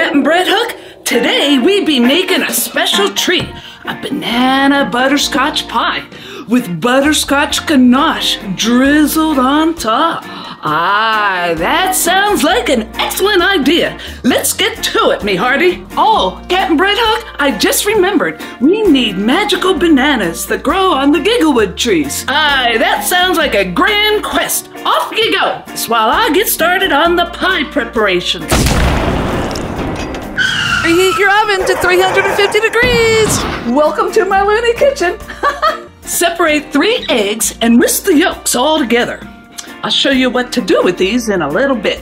Captain Bread Hook. Today we be making a special treat, a banana butterscotch pie with butterscotch ganache drizzled on top. Ah, that sounds like an excellent idea. Let's get to it, me hearty. Oh, Captain Bread Hook, I just remembered. We need magical bananas that grow on the gigglewood trees. Aye, that sounds like a grand quest. Off you go, while I get started on the pie preparations. Preheat your oven to 350 degrees. Welcome to my loony kitchen. Separate 3 eggs and whisk the yolks all together. I'll show you what to do with these in a little bit.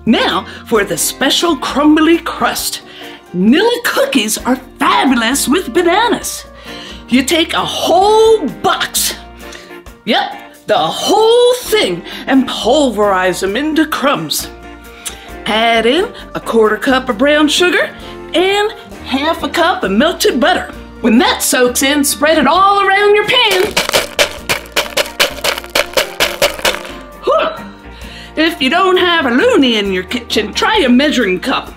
Now for the special crumbly crust. Nilla cookies are fabulous with bananas. You take a whole box, the whole thing, and pulverize them into crumbs. Add in a 1/4 cup of brown sugar and 1/2 cup of melted butter. When that soaks in, spread it all around your pan. Whew. If you don't have a loony in your kitchen, try a measuring cup.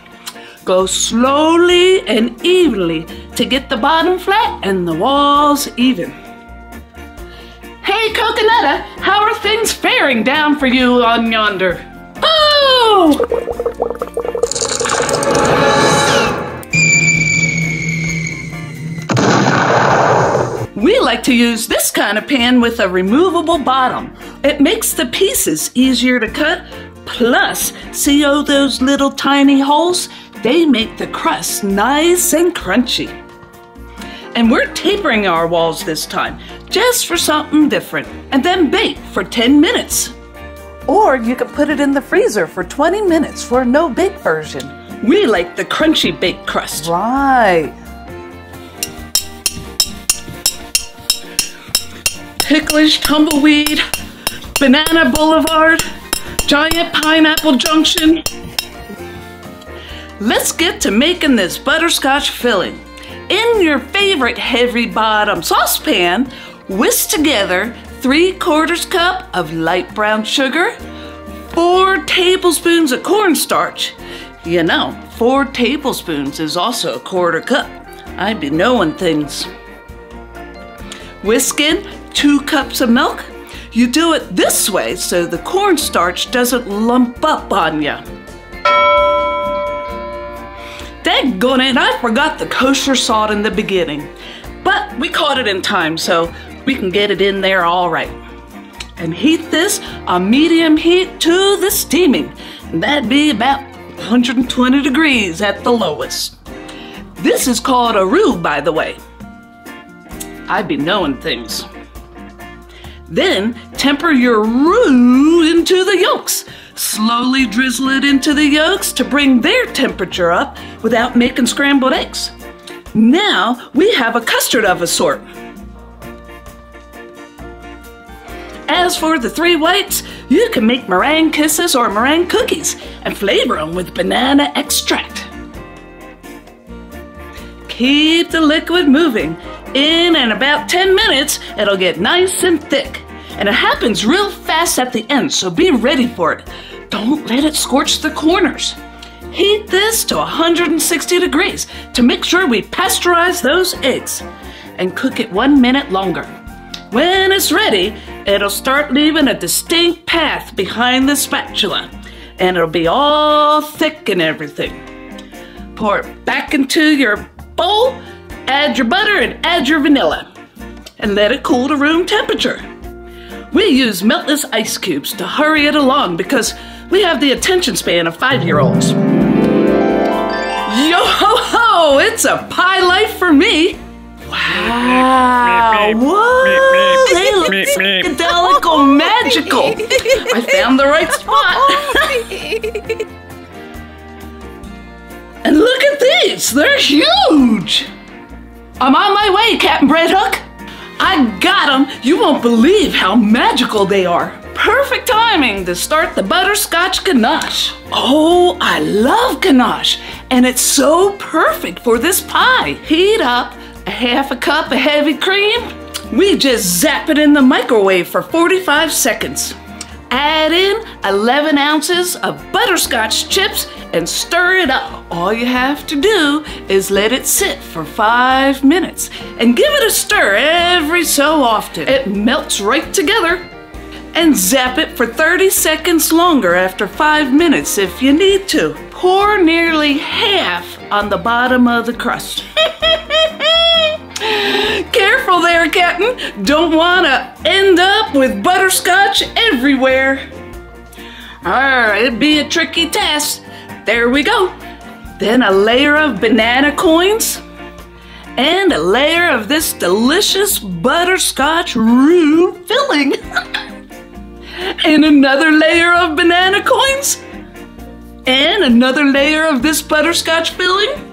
Go slowly and evenly to get the bottom flat and the walls even. Hey, Coconutta, how are things faring down for you on yonder? Oh! We like to use this kind of pan with a removable bottom. It makes the pieces easier to cut. Plus, see all those little tiny holes? They make the crust nice and crunchy. And we're tapering our walls this time, just for something different. And then bake for 10 minutes. Or you can put it in the freezer for 20 minutes for a no-bake version. We like the crunchy baked crust. Right. Ticklish Tumbleweed, Banana Boulevard, Giant Pineapple Junction. Let's get to making this butterscotch filling. In your favorite heavy bottom saucepan, whisk together 3/4 cup of light brown sugar, 4 tablespoons of cornstarch. You know, 4 tablespoons is also a 1/4 cup. I be knowing things. Whisk in 2 cups of milk. You do it this way so the cornstarch doesn't lump up on you. Daggone it, I forgot the kosher salt in the beginning. But we caught it in time, so we can get it in there all right. And heat this on medium heat to the steaming. And that'd be about 120 degrees at the lowest. This is called a roux, by the way. I be knowing things. Then temper your roux into the yolks. Slowly drizzle it into the yolks to bring their temperature up without making scrambled eggs. Now we have a custard of a sort. As for the 3 whites, you can make meringue kisses or meringue cookies and flavor them with banana extract. Keep the liquid moving. In about 10 minutes, it'll get nice and thick. And it happens real fast at the end, so be ready for it. Don't let it scorch the corners. Heat this to 160 degrees to make sure we pasteurize those eggs. And cook it 1 minute longer. When it's ready, it'll start leaving a distinct path behind the spatula. And it'll be all thick and everything. Pour it back into your bowl, add your butter and add your vanilla. And let it cool to room temperature. We use meltless ice cubes to hurry it along because we have the attention span of 5-year-olds. Yo-ho-ho! It's a pie life for me! Wow! Whoa! They look psychedelic magical! I found the right spot! And look at these! They're huge! I'm on my way, Captain Bread Hook! I got them! You won't believe how magical they are! Perfect timing to start the butterscotch ganache! Oh, I love ganache! And it's so perfect for this pie! Heat up 1/2 cup of heavy cream. We just zap it in the microwave for 45 seconds. Add in 11 ounces of butterscotch chips and stir it up. All you have to do is let it sit for 5 minutes and give it a stir every so often. It melts right together. And zap it for 30 seconds longer after 5 minutes if you need to. Pour nearly half on the bottom of the crust. Careful there, Captain. Don't want to end up with butterscotch everywhere. It'd be a tricky task. There we go. Then a layer of banana coins and a layer of this delicious butterscotch roux filling. And another layer of banana coins and another layer of this butterscotch filling.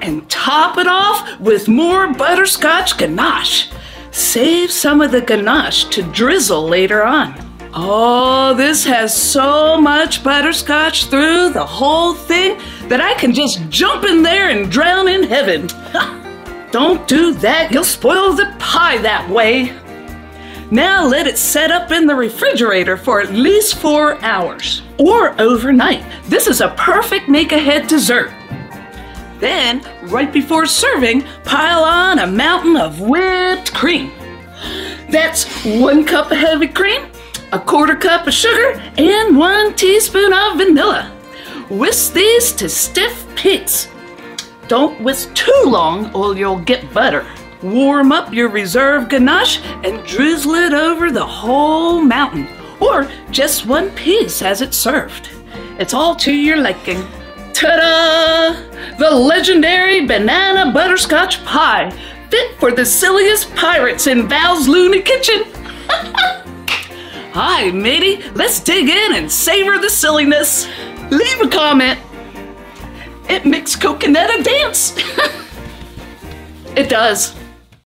And top it off with more butterscotch ganache. Save some of the ganache to drizzle later on. Oh, this has so much butterscotch through the whole thing that I can just jump in there and drown in heaven. Don't do that, you'll spoil the pie that way. Now let it set up in the refrigerator for at least 4 hours or overnight. This is a perfect make-ahead dessert. Then, right before serving, pile on a mountain of whipped cream. That's 1 cup of heavy cream, 1/4 cup of sugar, and 1 teaspoon of vanilla. Whisk these to stiff peaks. Don't whisk too long or you'll get butter. Warm up your reserve ganache and drizzle it over the whole mountain, or just 1 piece as it's served. It's all to your liking. Ta-da! The legendary banana butterscotch pie, fit for the silliest pirates in Val's Looney Kitchen. Hi, matey, let's dig in and savor the silliness. Leave a comment. It makes coconut dance. It does.